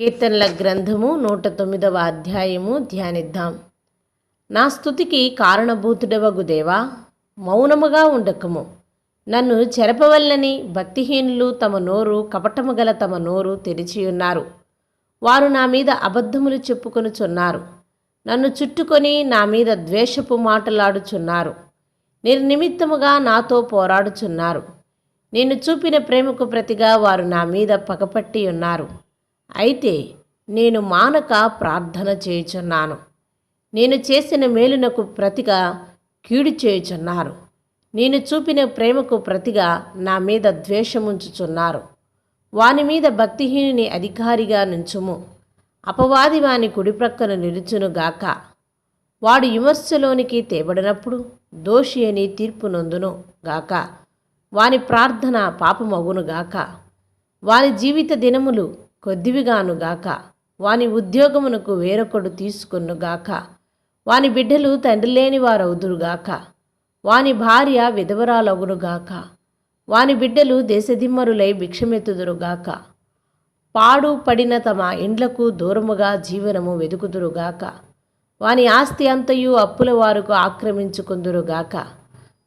కీర్తనల గ్రంథము 109వ అధ్యాయము ధ్యానిద్దాం. నా స్తుతికి కారణభూతుడవగు దేవా, మౌనముగా ఉండకము. నన్ను చెరపవల్లని భక్తిహీనులు తమ నోరు, కపటము గల తమ నోరు తెరిచియున్నారు. వారు నా మీద అబద్ధములు చెప్పుకొనుచున్నారు. నన్ను చుట్టుకొని నా మీద ద్వేషపు మాటలాడుచున్నారు. నిర్నిమిత్తముగా నాతో పోరాడుచున్నారు. నేను చూపిన ప్రేమకు ప్రతిగా వారు నా మీద పగపట్టి ఉన్నారు. అయితే నేను మానక ప్రార్థన చేయుచున్నాను. నేను చేసిన మేలునకు ప్రతిగా కీడు చేయుచున్నారు. నేను చూపిన ప్రేమకు ప్రతిగా నా మీద ద్వేషముంచుచున్నారు. వాని మీద భక్తిహీనుని అధికారిగా నుంచుము. అపవాది వాని కుడిప్రక్కన నిలుచునుగాక. వాడు విమర్శలోనికి తేబడినప్పుడు దోషి అని తీర్పు నొందును గాక. వాని ప్రార్థన పాపమగునుగాక. వాని జీవిత దినములు కొద్దివిగానుగాక. వాని ఉద్యోగమునకు వేరొకడు తీసుకొనుగాక. వాని బిడ్డలు తండ్రి లేని వారవుదురుగాక. వాని భార్య విధవరాలగునుగాక. వాని బిడ్డలు దేశదిమ్మరులై భిక్షమెత్తుదురుగాక. పాడు పడిన తమ ఇండ్లకు దూరముగా జీవనము వెదుకుదురుగాక. వాని ఆస్తి అంతయు అప్పుల వారుకు ఆక్రమించుకుందురుగాక.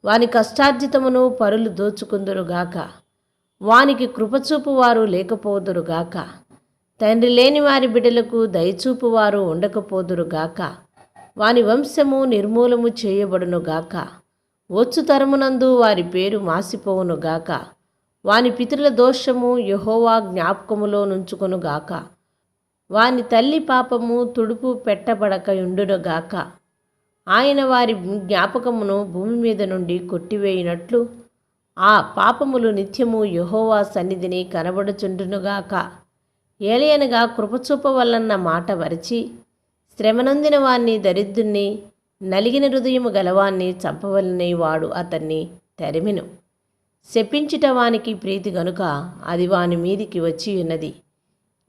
వాని కష్టార్జితమును పరులు దోచుకుందురుగాక. వానికి కృపచూపు వారు లేకపోదురుగాక. తండ్రి లేని వారి బిడ్డలకు దయచూపు వారు ఉండకపోదురుగాక. వాని వంశము నిర్మూలము చేయబడునుగాక. వచ్చు తరమునందు వారి పేరు మాసిపోవునుగాక. వాని పితరుల దోషము యెహోవా జ్ఞాపకములో నుంచుకొనుగాక. వాని తల్లి పాపము తుడుపు పెట్టబడకయుండునుగాక. ఆయన వారి జ్ఞాపకమును భూమి మీద నుండి కొట్టివేయునట్లు ఆ పాపములు నిత్యము యెహోవా సన్నిధిని కనబడుచుండునుగాక. ఏలయనగా కృపచూపవలన్న మాట వరచి శ్రమనందిన వాణ్ణి దరిద్రుణ్ణి నలిగిన హృదయము గలవాన్ని చంపవలనని వాడు అతన్ని తరిమెను. శపించుట వానికి ప్రీతి గనుక అది వాని మీదికి వచ్చి ఉన్నది.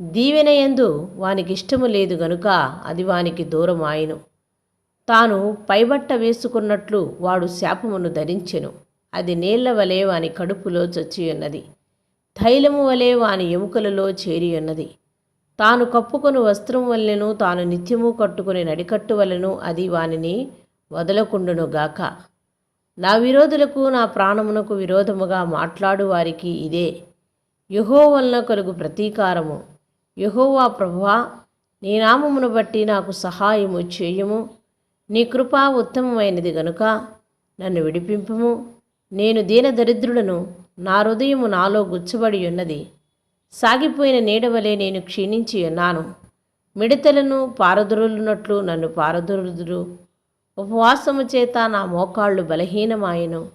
దీవెనయందు వానికిష్టము లేదు గనుక అది వానికి దూరమాయెను. తాను పైబట్ట వేసుకున్నట్లు వాడు శాపమును ధరించెను. అది నీళ్ల వలె వాని కడుపులో చచ్చియున్నది. తైలము వలె వాని ఎముకలలో చేరియున్నది. తాను కప్పుకొని వస్త్రం వలెను, తాను నిత్యము కట్టుకుని నడికట్టు వలెను అది వానిని వదలకుండునుగాక. నా విరోధులకు, నా ప్రాణమునకు విరోధముగా మాట్లాడు వారికి ఇదే యెహోవా వలన కలుగు ప్రతీకారము. యెహోవా ప్రభువా, నీ నామమును బట్టి నాకు సహాయము చేయుము. నీ కృప ఉత్తమమైనది గనుక నన్ను విడిపింపుము. నేను దీనదరిద్రుడను, నా హృదయము నాలో గుచ్చబడి ఉన్నది. సాగిపోయిన నీడవలే నేను క్షీణించి ఉన్నాను. మిడతలను పారదొరులునట్లు నన్ను పారదొరుదురు. ఉపవాసము చేత నా మోకాళ్ళు బలహీనమాయెను.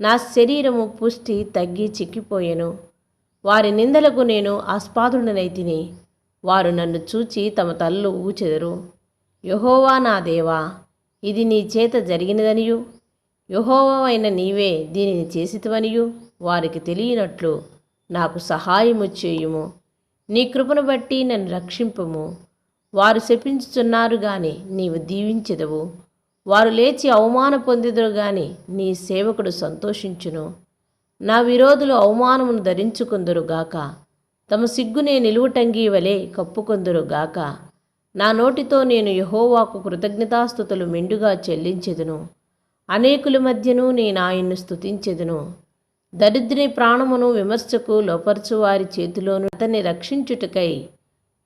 నా శరీరము పుష్టి తగ్గి చిక్కిపోయెను. వారి నిందలకు నేను ఆస్పాదుడనైతిని. వారు నన్ను చూచి తమ తలలు ఊచెదరు. యెహోవా నా దేవా, ఇది నీ చేత జరిగినదనియు యెహోవా అయిన నీవే దీనిని చేసితివనియు వారికి తెలియనట్లు నాకు సహాయము చేయుము. నీ కృపను బట్టి నన్ను రక్షింపుము. వారు శపించుచున్నారు గాని నీవు దీవించెదవు. వారు లేచి అవమాన పొందెదరు గాని నీ సేవకుడు సంతోషించును. నా విరోధులు అవమానమును ధరించుకొందురుగాక. తమ సిగ్గునే నిలువుటంగీ వలె కప్పుకొందురుగాక. నా నోటితో నేను యెహోవాకు కృతజ్ఞతాస్తుతులు మెండుగా చెల్లించెదను. అనేకుల మధ్యను నేను ఆయన్ను స్తుతించెదను. దరిద్రుని ప్రాణమును విమర్శకు లోపరచు వారి చేతిలోను అతన్ని రక్షించుటకై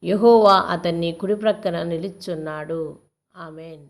యెహోవా అతన్ని కుడిప్రక్కన నిలుచున్నాడు. ఆమెన్.